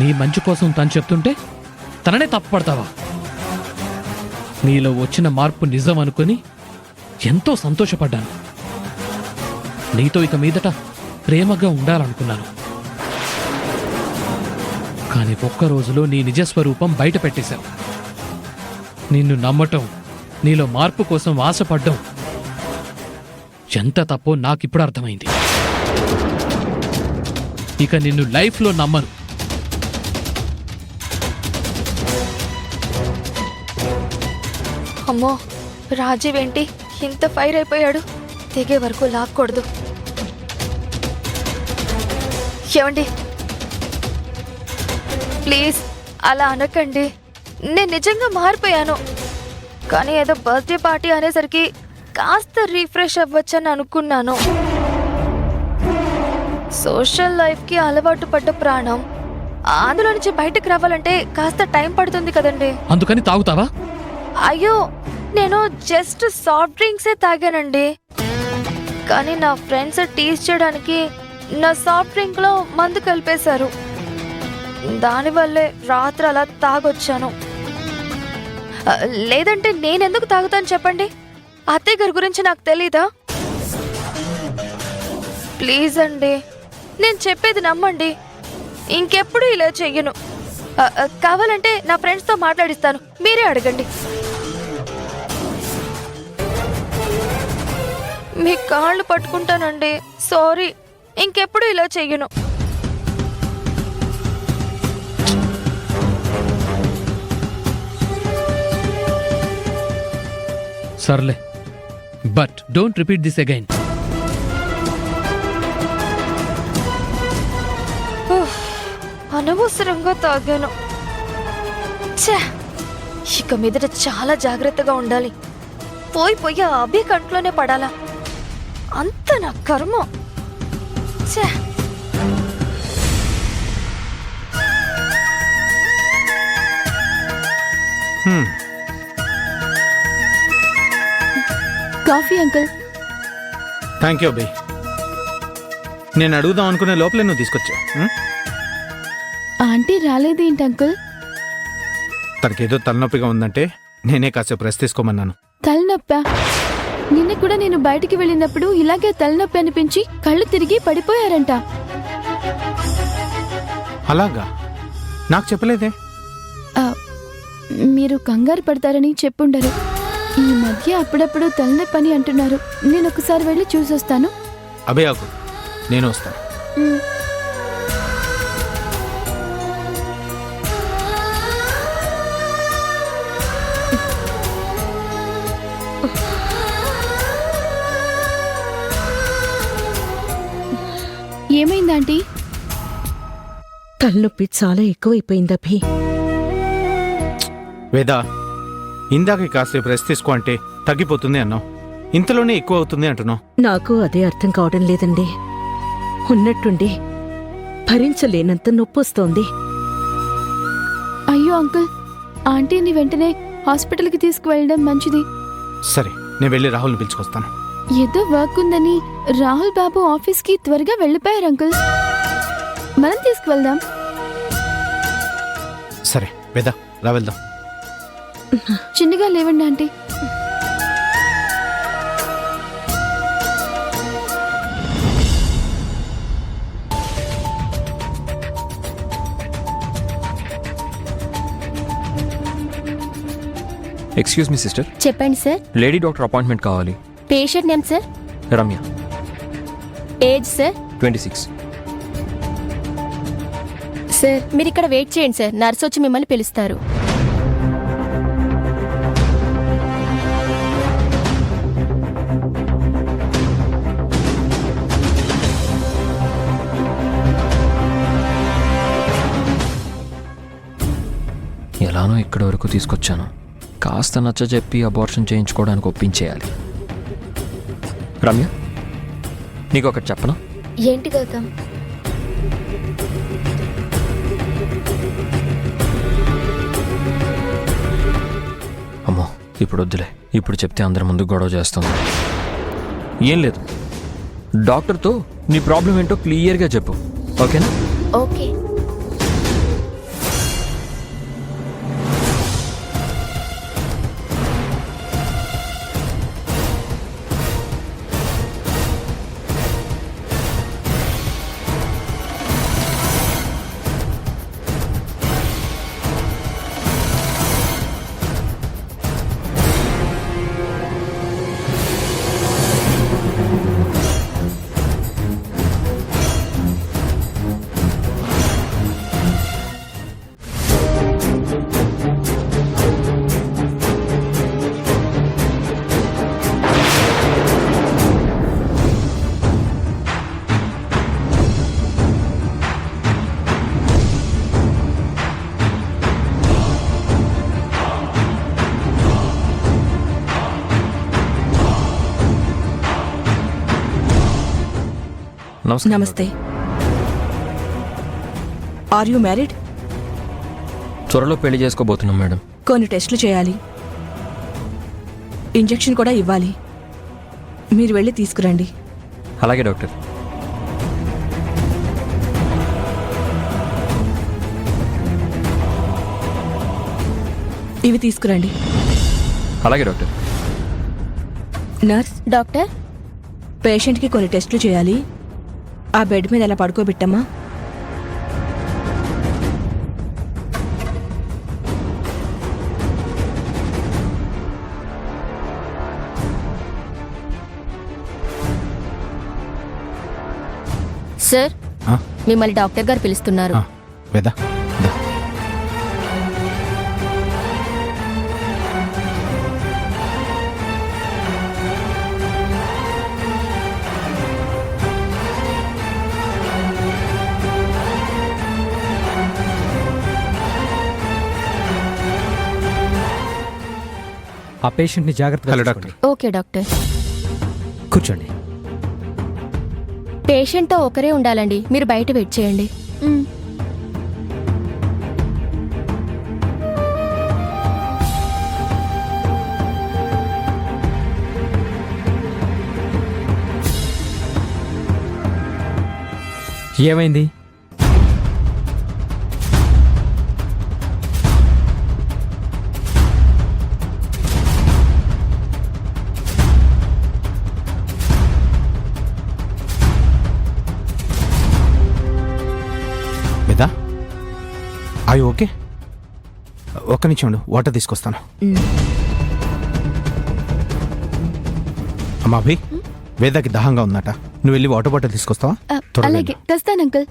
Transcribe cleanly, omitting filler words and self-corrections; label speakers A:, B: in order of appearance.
A: నీ మంచి కోసం తను చెప్తుంటే తననే తప్పుపడతావా? నీలో వచ్చిన మార్పు నిజం అనుకుని ఎంతో సంతోషపడ్డాను. నీతో ఇక మీదట ప్రేమగా ఉండాలనుకున్నాను. కానీ ఒక్క రోజులో నీ నిజస్వరూపం బయట పెట్టేశావు. నిన్ను నమ్మటం, నీలో మార్పు కోసం ఆశపడ్డం ఎంత తప్పో నాకిప్పుడు అర్థమైంది. ఇక నిన్ను లైఫ్లో నమ్మను.
B: అమ్మో, రాజీవ్ ఏంటి ఇంత ఫైర్ అయిపోయాడు? తెగే వరకు లాక్కూడదు. ఏమండి, ప్లీజ్ అలా అనకండి. నేను నిజంగా మారిపోయాను. కానీ ఏదో బర్త్డే పార్టీ అనేసరికి కాస్త రీఫ్రెష్ అవ్వచ్చని అనుకున్నాను. సోషల్ లైఫ్కి అలవాటు పడ్డ ప్రాణం అందులో నుంచి బయటకు రావాలంటే కాస్త టైం పడుతుంది కదండి.
A: అందుకని తాగుతావా?
B: అయ్యో, నేను జస్ట్ సాఫ్ట్ డ్రింక్సే తాగానండి. కానీ నా ఫ్రెండ్స్ టీజ్ చేయడానికి నా సాఫ్ట్ డ్రింక్ లో మందు కలిపేశారు. దానివల్లే రాత్రి అలా తాగొచ్చాను. లేదంటే నేనెందుకు తాగుతాను చెప్పండి? అత్తయ్య గారి గురించి నాకు తెలీదా? ప్లీజ్ అండి, నేను చెప్పేది నమ్మండి. ఇంకెప్పుడు ఇలా చెయ్యను. కావాలంటే నా ఫ్రెండ్స్తో మాట్లాడిస్తాను, మీరే అడగండి. మీ కాళ్ళు పట్టుకుంటానండి. సారీ, ఇంకెప్పుడు ఇలా చెయ్యను.
A: సర్లే, but don't repeat this again.
B: అనవసరంగా తాగాను. ఛే, ఇక మీదట చాలా జాగ్రత్తగా ఉండాలి. పోయి ఆ అభి కంట్లోనే పడాలా? అంత నా కర్మ. ఛే,
C: coffee uncle.
D: Thank you Abhay. నేను అడుగుదాం అనుకునే లోపలే నువ్వు తీసుకొచ్చావు.
C: ఆంటీ రాలేదేంటి అంకుల్?
D: తనకేదో తలనొప్పిగా ఉందంటే నేనే కాసేపు రెస్ట్ తీసుకోమన్నాను.
C: తలనొప్పా? నిన్న కూడా నేను బయటికి వెళ్ళినప్పుడు ఇలాగే తలనొప్పి అనిపించి కళ్ళు తిరిగి పడిపోయారంట.
D: అలాగా? నాకు చెప్పలేదే.
C: ఆ, మీరు కంగారు పడతారని చెప్పుండరు. ఈ మధ్య అప్పుడప్పుడు తలనొప్పి అని అంటున్నారు. నేను ఒకసారి వెళ్ళి చూసొస్తాను.
D: అభయ్ ఆకు, నేను వస్తాను.
C: ఏమైంది ఆంటీ?
E: తలనొప్పి చాలా ఎక్కువైపోయింది అభి.
D: వేదా, ఇందాక కాసేపు రెస్ట్ తీసుకో అంటే తగ్గిపోతుంది అన్నావు. ఇంతలోనే ఎక్కువ అవుతుంది అంటున్నావు.
E: నాకు అదే అర్థం కావడం లేదండి. ఉన్నట్టుండి భరించలేనంత నొప్పొస్తోంది.
C: అయ్యో అంకుల్, ఆంటీని వెంటనే హాస్పిటల్కి తీసుకువెళ్ళడం మంచిది.
D: సరే, నేను వెళ్ళి రాహుల్ని పిలుచుకొస్తాను.
C: ఏదో వర్క్ ఉందని రాహుల్ బాబు ఆఫీస్కి త్వరగా వెళ్ళిపోయారు అంకుల్. మనం తీసుకువెళ్దాం.
D: సరే వేదా, రా వెళ్దాం.
C: చిన్నగా లేవండి ఆంటీ.
F: Excuse me sister.
G: చెప్పండి సార్.
F: లేడీ డాక్టర్ అపాయింట్మెంట్ కావాలి.
G: Patient name sir?
F: Ramya.
G: Age sir?
F: 26.
G: Sir మీరు ఇక్కడ వెయిట్ చేయండి సార్, నర్స్ వచ్చి మిమ్మల్ని పిలుస్తారు.
F: ఎలానో ఇక్కడి వరకు తీసుకొచ్చాను. కాస్త నచ్చ చెప్పి అబార్షన్ చేయించుకోవడానికి ఒప్పించేయాలి. రమ్య, నీకు ఒకటి చెప్పనా?
B: ఏంటి గౌతమ్?
F: అమ్మో, ఇప్పుడు వద్దులే. ఇప్పుడు చెప్తే అందరి ముందు గొడవ చేస్తుంది. ఏం లేదు, డాక్టర్తో నీ ప్రాబ్లం ఏంటో క్లియర్గా చెప్పు, ఓకేనా?
B: ఓకే.
F: నమస్కారం
H: నమస్తే. Are you married?
F: త్వరలో పెళ్లి చేసుకోబోతున్నాం మేడం.
H: కొన్ని టెస్టులు చేయాలి, ఇంజెక్షన్ కూడా ఇవ్వాలి. మీరు వెళ్ళి తీసుకురండి.
F: అలాగే డాక్టర్.
H: ఇవి తీసుకురండి.
F: అలాగే డాక్టర్.
H: నర్స్,
G: డాక్టర్
H: పేషెంట్కి కొన్ని టెస్టులు చేయాలి. ఆ బెడ్ మీద అలా పడుకోబెట్టమ్మా.
G: సార్
D: ఆ?
G: మిమ్మల్ని డాక్టర్ గారు పిలుస్తున్నారు.
D: ఆ, వేద దా.
I: ఆ పేషెంట్ని జాగ్రత్తగా
D: హలో
I: చూసుకోండి.
D: డాక్టర్.
G: Okay doctor.
I: కూర్చోండి.
G: పేషెంట్తో ఒకరే ఉండాలండి, మీరు బయట వెయిట్ చేయండి.
C: మ్,
I: ఏమైంది?
D: వేద అయ్యి ఓకే, ఒక్క నిమిషం ఉండు, వాటర్ తీసుకొస్తాను. అమ్మా అభి, వేదకి దాహంగా ఉందట, నువ్వు వెళ్ళి వాటర్ బాటిల్ తీసుకొస్తావా?
C: అలాగే తెస్తాను అంకుల్.